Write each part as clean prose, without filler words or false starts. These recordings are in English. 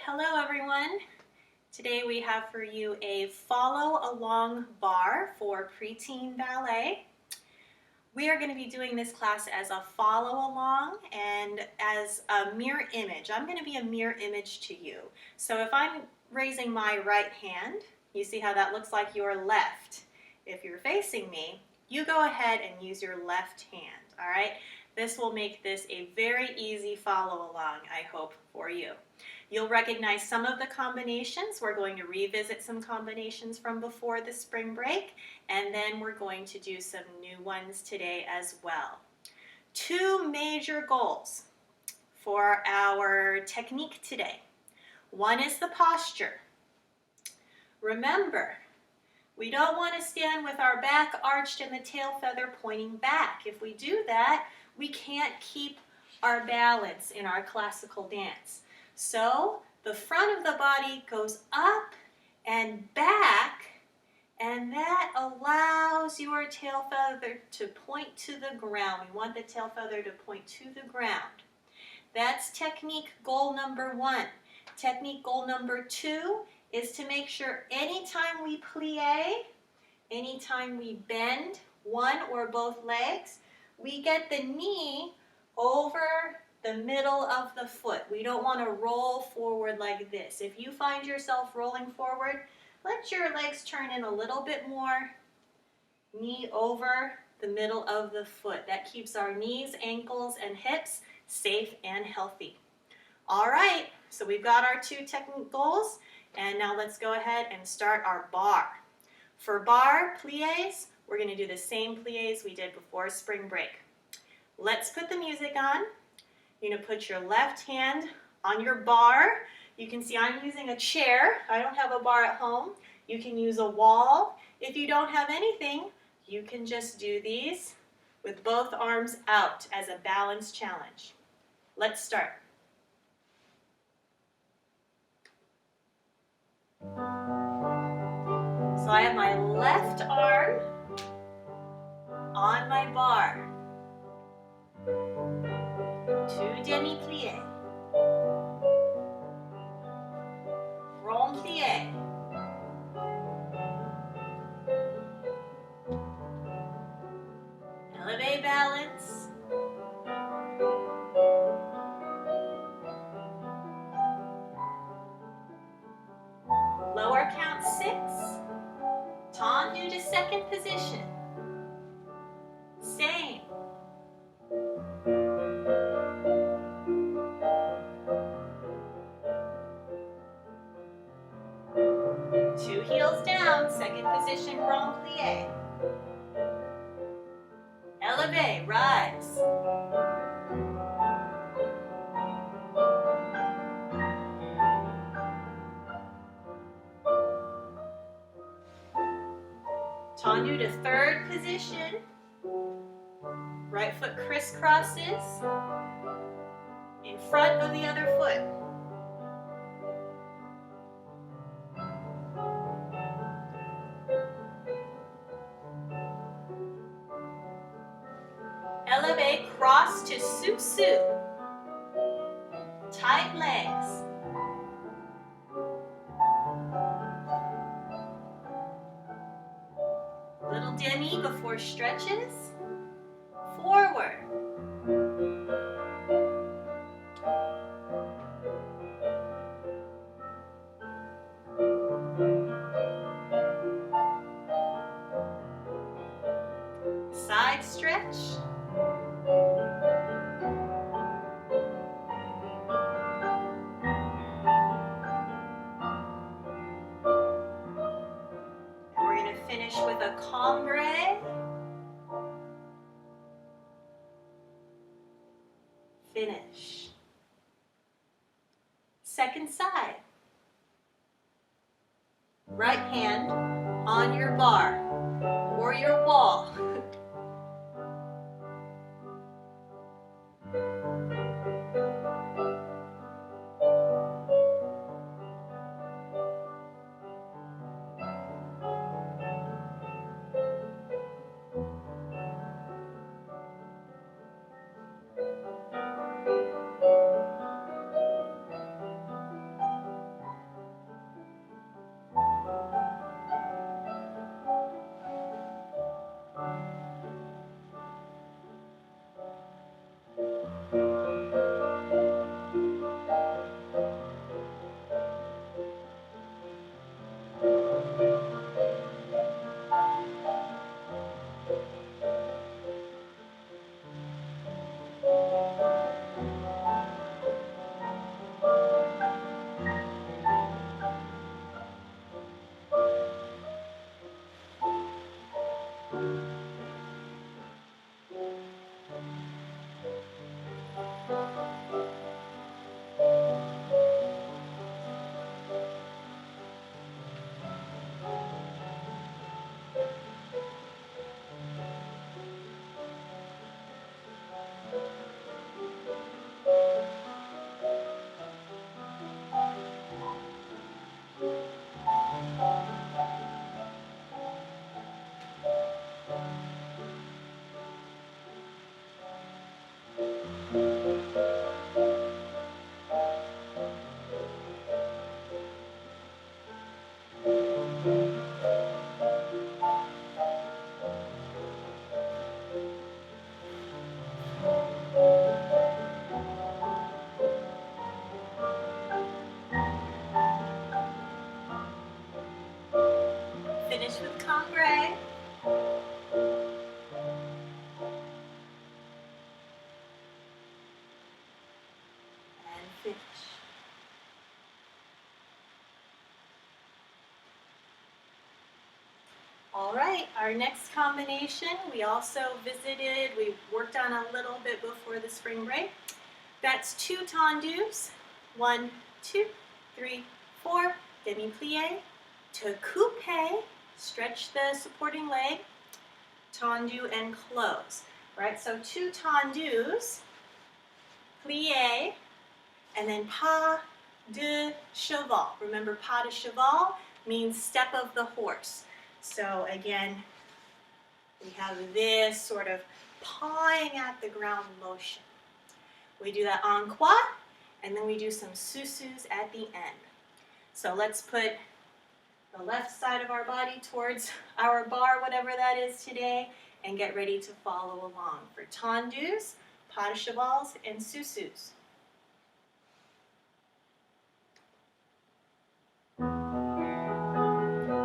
Hello everyone. Today we have for you a follow along bar for preteen ballet. We are going to be doing this class as a follow along and as a mirror image. I'm going to be a mirror image to you. So if I'm raising my right hand, you see how that looks like your left. If you're facing me, you go ahead and use your left hand, all right? This will make this a very easy follow along, I hope, for you. You'll recognize some of the combinations. We're going to revisit some combinations from before the spring break, and then we're going to do some new ones today as well. Two major goals for our technique today. One is the posture. Remember, we don't want to stand with our back arched and the tail feather pointing back. If we do that, we can't keep our balance in our classical dance. So the front of the body goes up and back, and that allows your tail feather to point to the ground. We want the tail feather to point to the ground. That's technique goal number one. Technique goal number two is to make sure anytime we plie, anytime we bend one or both legs, we get the knee over the middle of the foot. We don't want to roll forward like this. If you find yourself rolling forward, let your legs turn in a little bit more. Knee over the middle of the foot. That keeps our knees, ankles, and hips safe and healthy. All right, so we've got our two technique goals, and now let's go ahead and start our bar. For bar plies, we're going to do the same plies we did before spring break. Let's put the music on. You're going to put your left hand on your bar. You can see I'm using a chair. I don't have a bar at home. You can use a wall. If you don't have anything, you can just do these with both arms out as a balance challenge. Let's start. So I have my left arm on my bar. Two demi-pliés. Rond plié. Elevate balance. Lower count 6. Tendu to second position. Same. Two heels down, second position, rond plié. Elevate, rise. Tendu to third position. Right foot crisscrosses in front of the other foot. Elevate, cross to su-su. Tight legs. Little demi before stretches. Forward. Side stretch. We're going to finish with a cambre. Finish. Second side. Right hand on your bar or your wall. finish. All right, our next combination, we also visited, we worked on a little bit before the spring break. That's 2 tendus, 1, 2, 3, 4, demi-plie, to coupe, stretch the supporting leg, tendu and close. Right, so 2 tendus, plie, and then pas de cheval. Remember, pas de cheval means step of the horse. So again, we have this sort of pawing at the ground motion. We do that en croix, and then we do some sous-sous at the end. So let's put the left side of our body towards our barre, whatever that is today, and get ready to follow along for tendus, pas de chevals, and sous-sous.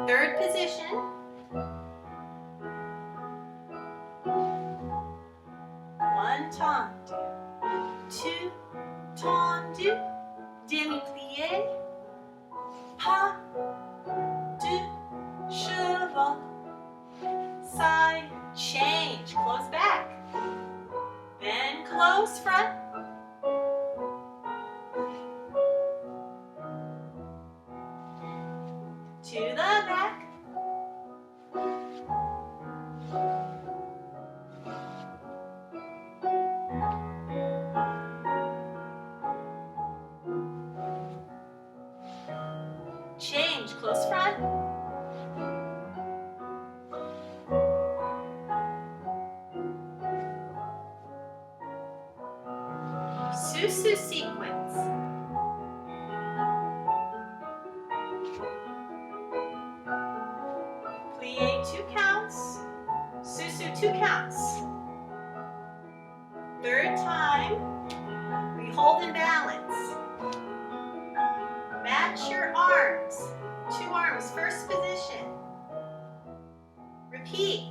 Third position. One tendu, 2 tendu, demi-plie, pas de cheval, side change, close back, then close front, to the back, change, close front, sous-sous sequence. Plie 2 counts, sous-sous 2 counts. Third time, we hold in balance. Match your arms, 2 arms, first position. Repeat.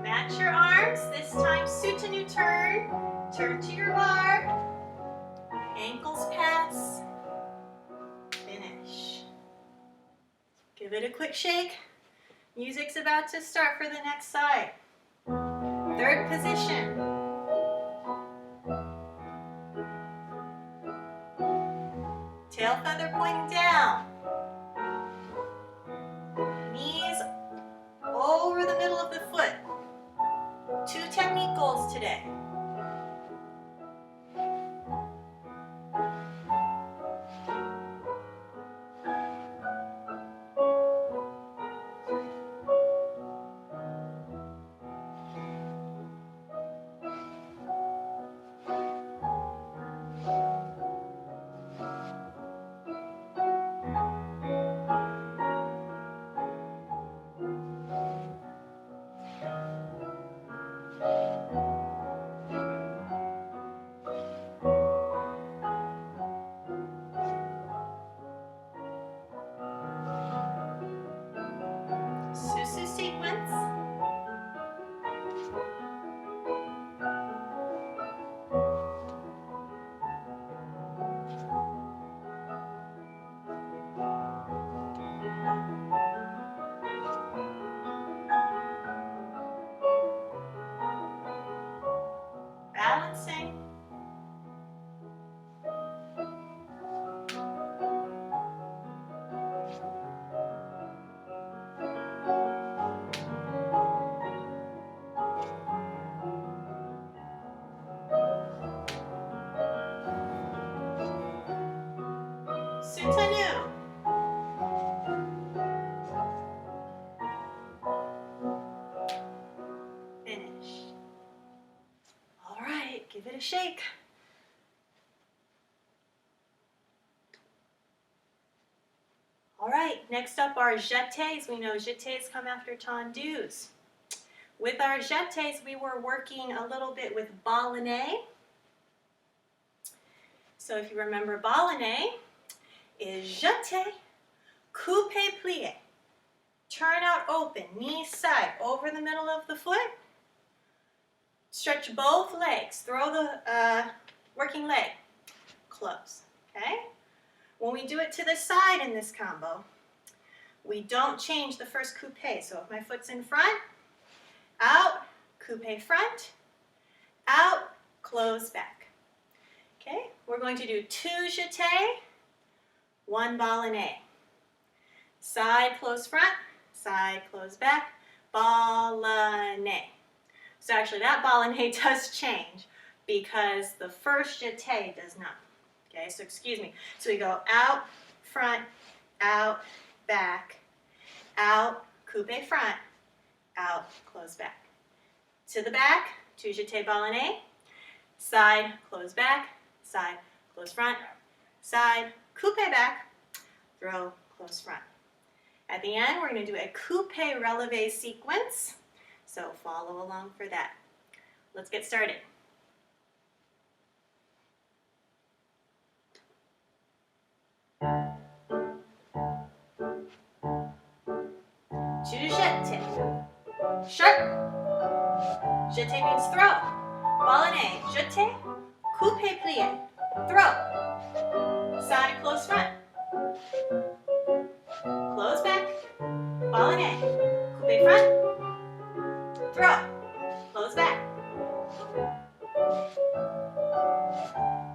Match your arms, this time soutenu turn. Turn to your barre. Ankles pass. Finish. Give it a quick shake. Music's about to start for the next side. Third position. Tail feather pointing down. Knees over the middle of the foot. 2 technique goals today. Sous-sous sequence. Balancing. Soutenu. Finish. All right, give it a shake. All right, next up are jetés. We know jetés come after tendus. With our jetés, we were working a little bit with ballonnet. So if you remember ballene is jeté, coupé, plié. Turn out open, knee side, over the middle of the foot. Stretch both legs. Throw the working leg. Close, okay? When we do it to the side in this combo, we don't change the first coupé. So if my foot's in front, out, coupé front, out, close back. Okay, we're going to do 2 jeté, 1 ballene. Side, close front, side, close back, ballene. So actually that ballene does change because the first jeté does not. Okay, so excuse me. So we go out, front, out, back, out, coupé front, out, close back. To the back, 2 jeté ballene, side, close back, side, close front, side, coupé back, throw, close front. At the end, we're going to do a coupé relevé sequence, so follow along for that. Let's get started. 2 jeté. Sharp. Jeté means throw. Ballene, jeté, coupé, plié. Throw. Side, close front. Close back. Ballene, coupé front. Throw. Close back.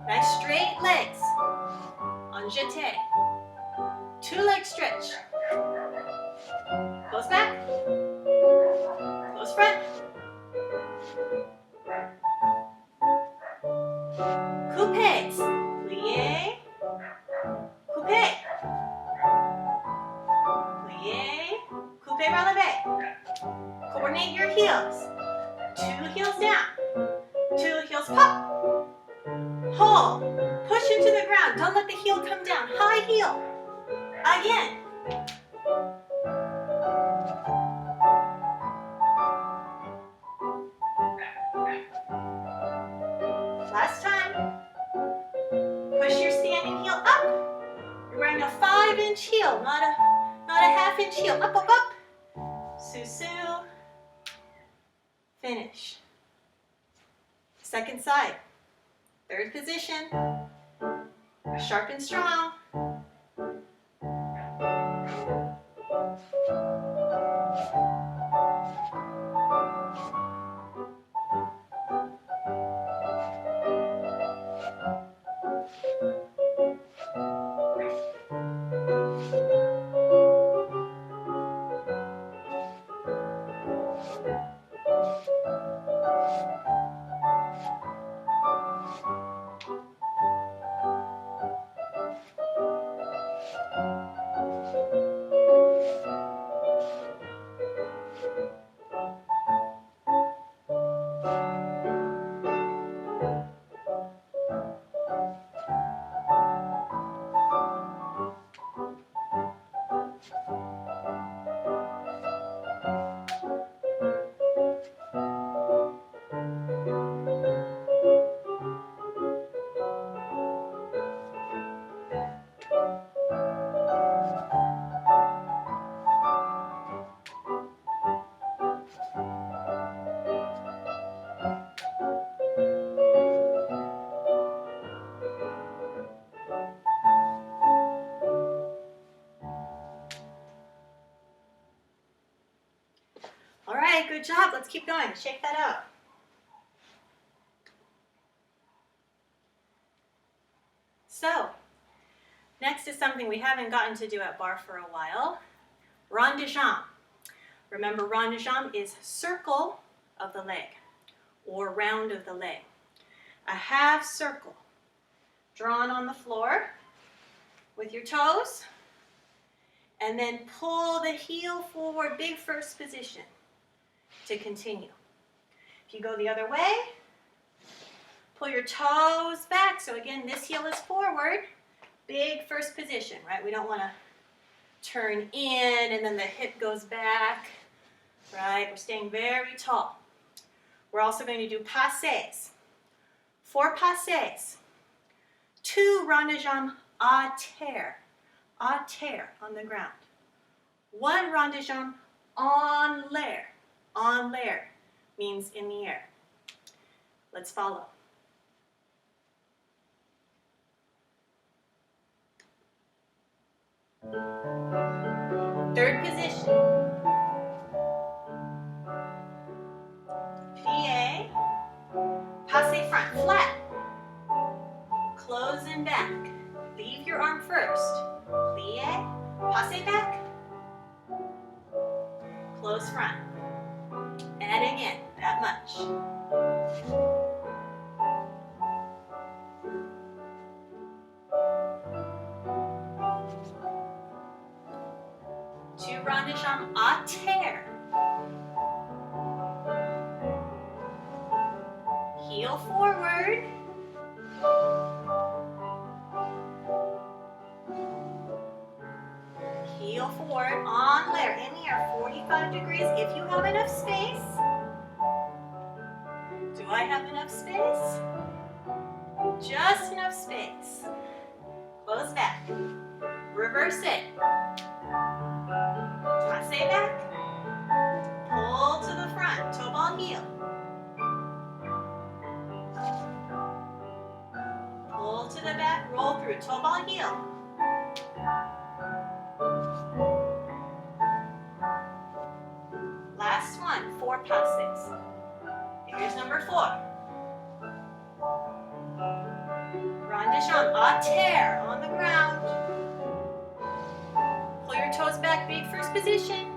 Nice straight legs on jeté. 2 leg stretch. Close back. Close front. Coupés. Plié. Coupé. Plié. Coupé relevé. Coordinate your heels. 2 heels down. 2 heels pop. Hold. Push into the ground. Don't let the heel come down. High heel. Again. Last time. Push your standing heel up. You're wearing a 5-inch heel, not a half-inch heel. Up, up, up. Susu. Finish. Second side. Third position. Sharp and strong. All right, good job. Let's keep going. Shake that out. So, next is something we haven't gotten to do at Barre for a while. Rond de jambe. Remember, rond de jambe is circle of the leg or round of the leg. A half circle drawn on the floor with your toes, and then pull the heel forward, big first position to continue. If you go the other way, pull your toes back. So again, this heel is forward, big first position, right? We don't want to turn in and then the hip goes back, right? We're staying very tall. We're also going to do passes. 4 passes. 2 rond de jambe à terre on the ground. 1 rond de jambe en l'air means in the air. Let's follow. Third position. Plie, passe front, flat. Close and back. Leave your arm first. Plie, passe back. Close front. And again, that much. Two rond de jambe à terre. Heel forward. Heel forward on l'air, in the air, 45 degrees if you have enough space. Do I have enough space? Just enough space. Close back. Reverse it. Passe back. Pull to the front, toe ball heel. Pull to the back, roll through, toe ball heel. Last one, 4 passes. Here's number 4. Rond de jambe à terre on the ground. Pull your toes back, big first position.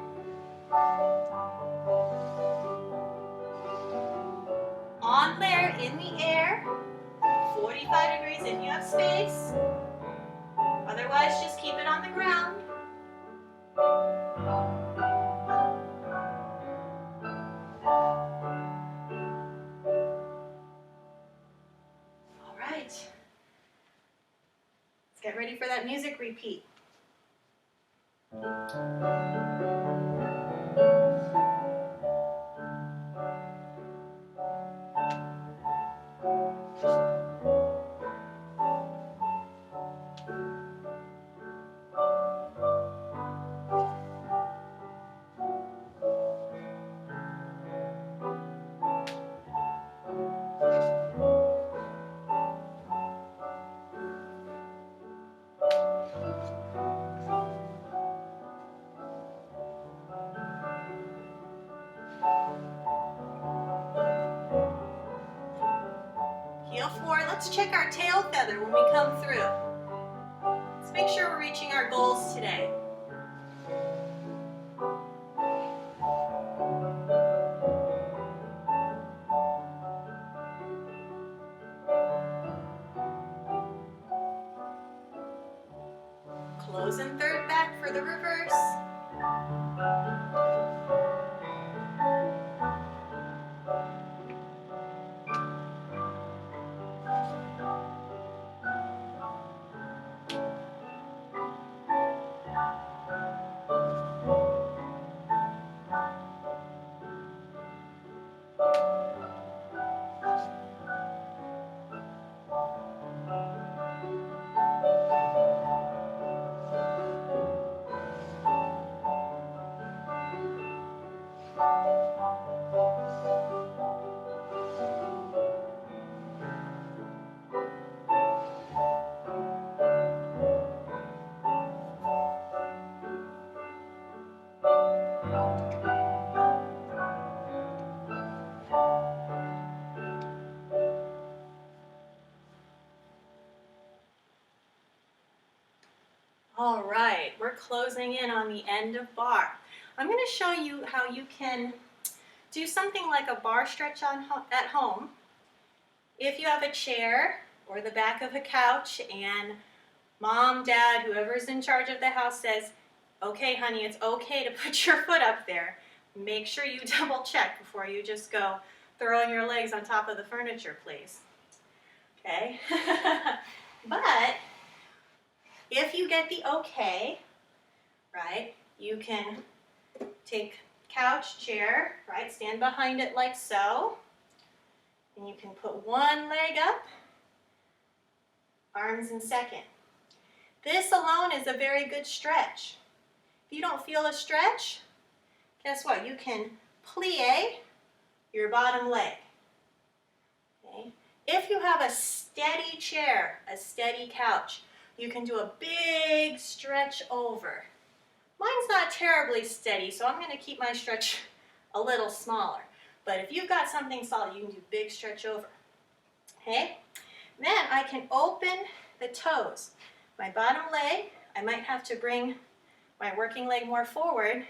On l'air, in the air, 45 degrees if you have space. Otherwise, just keep it on the ground. All right. Let's get ready for that music repeat. Heel forward. Let's check our tail feather when we come through. Let's make sure we're reaching our goals today. Close and third back for the reverse. All right, we're closing in on the end of barre. I'm going to show you how you can do something like a barre stretch at home. If you have a chair or the back of a couch and mom, dad, whoever's in charge of the house says, okay, honey, it's okay to put your foot up there, make sure you double check before you just go throwing your legs on top of the furniture, please. Okay? But if you get the okay, right, you can take couch, chair, right, stand behind it like so, and you can put one leg up arms in second. This alone is a very good stretch. If you don't feel a stretch, guess what? You can plie your bottom leg. Okay? If you have a steady chair, a steady couch, you can do a big stretch over. Mine's not terribly steady, so I'm going to keep my stretch a little smaller. But if you've got something solid, you can do big stretch over. Okay? Then I can open the toes. My bottom leg, I might have to bring my working leg more forward.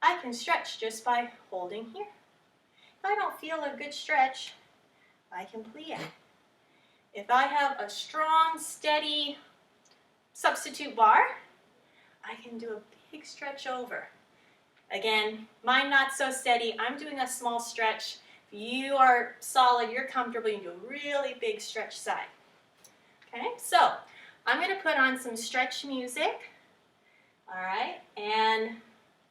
I can stretch just by holding here. If I don't feel a good stretch, I can plie. If I have a strong, steady substitute bar, I can do a big stretch over. Again, mine not so steady. I'm doing a small stretch. If you are solid, you're comfortable, you can do a really big stretch side. Okay, so I'm going to put on some stretch music. All right, and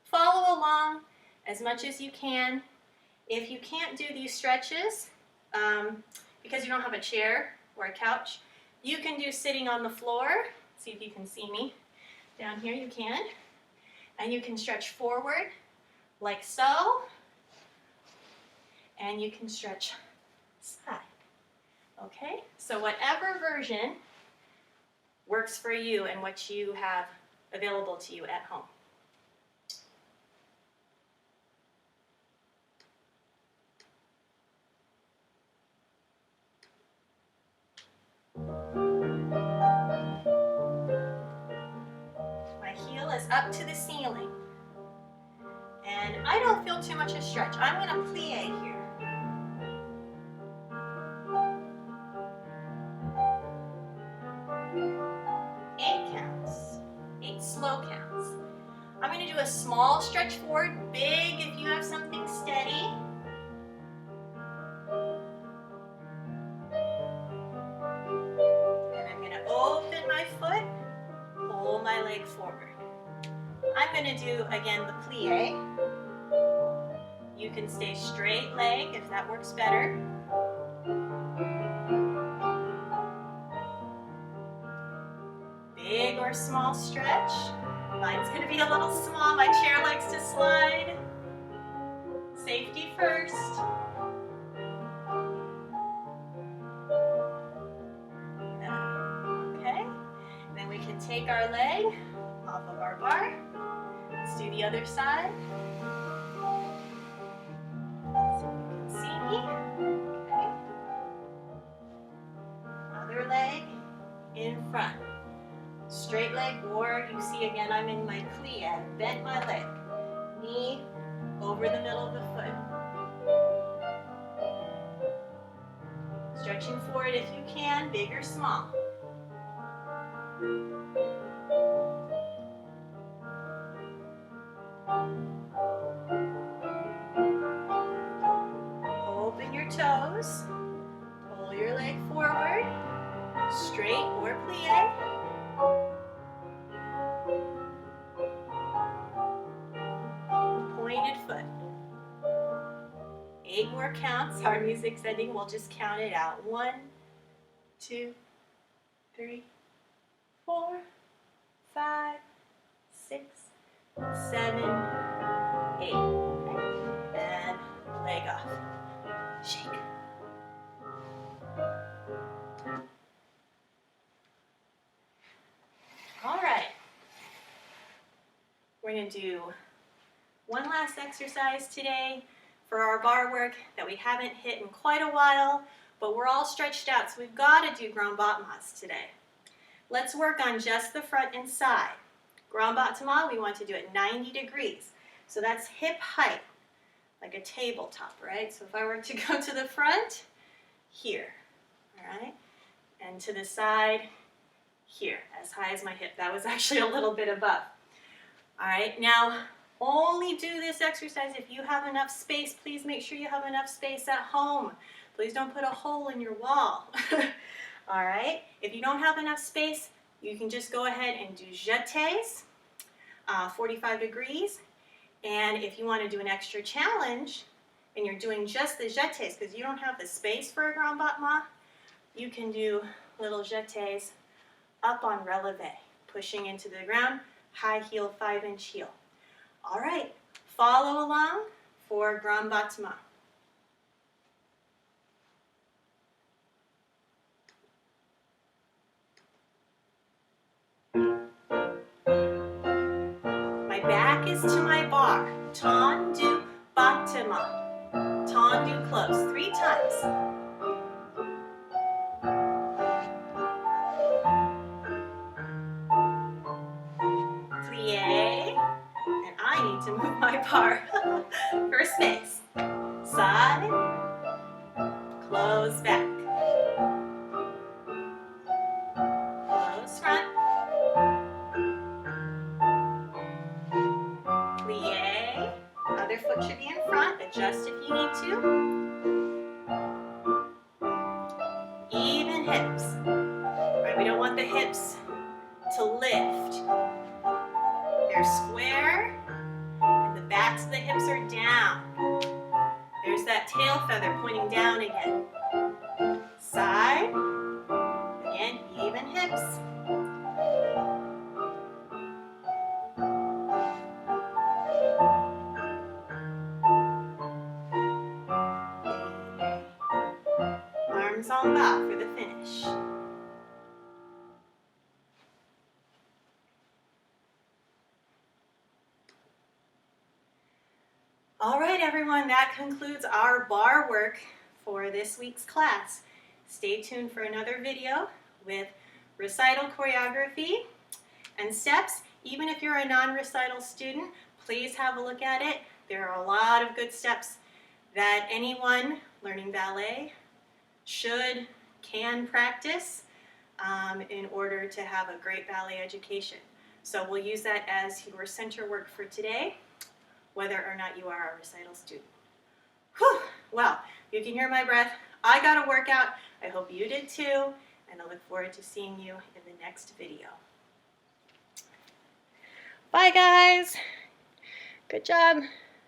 follow along as much as you can. If you can't do these stretches because you don't have a chair or a couch, you can do sitting on the floor. See if you can see me. Down here you can. And you can stretch forward like so. And you can stretch side. Okay? So whatever version works for you and what you have available to you at home. Is up to the ceiling. And I don't feel too much a stretch. I'm going to plie here. Eight counts. 8 slow counts. I'm going to do a small stretch forward, big if you have something steady. And I'm going to open my foot, pull my leg forward. I'm going to do, again, the plie. You can stay straight leg if that works better. Big or small stretch. Mine's going to be a little small. My chair likes to slide. Safety first. Okay. Then we can take our leg off of our bar. Let's do the other side. So you can see me. Okay. Other leg in front. Straight leg, or you see again, I'm in my plie. I bent my leg. Knee over the middle of the foot. Stretching forward if you can, big or small. Open your toes. Pull your leg forward. Straight or plie. Pointed foot. 8 more counts. Our music's ending. We'll just count it out. 1, 2, 3, 4, 5, 6, 7, 8. Okay. And leg off. Shake. All right. We're going to do one last exercise today for our bar work that we haven't hit in quite a while, but we're all stretched out, so we've got to do Grand Battements today. Let's work on just the front and side. Grand Battement, we want to do it 90 degrees. So that's hip height, like a tabletop, right? So if I were to go to the front, here, all right? And to the side, here, as high as my hip. That was actually a little bit above. All right, now only do this exercise if you have enough space. Please make sure you have enough space at home. Please don't put a hole in your wall. All right, if you don't have enough space, you can just go ahead and do jetés, 45 degrees. And if you want to do an extra challenge, and you're doing just the jetés because you don't have the space for a Grand Battement, you can do little jetés up on releve, pushing into the ground, high heel, 5-inch heel. All right, follow along for grand battement. My back is to my barre. Tendu battement. Tendu close, 3 times. Plie, and I need to move my barre for space. Side, close back. Close front. Plie, other foot should be in front, adjust if you need to. Even hips, right? We don't want the hips to lift. They're square, and the backs of the hips are down. There's that tail feather pointing down again. Side, again, even hips. Arms en bas for the finish. All right, everyone, that concludes our barre work for this week's class. Stay tuned for another video with recital choreography and steps. Even if you're a non-recital student, please have a look at it. There are a lot of good steps that anyone learning ballet can practice in order to have a great ballet education. So we'll use that as your center work for today, whether or not you are a recital student. Whew. Well, you can hear my breath. I got a workout. I hope you did too, and I look forward to seeing you in the next video. Bye, guys. Good job.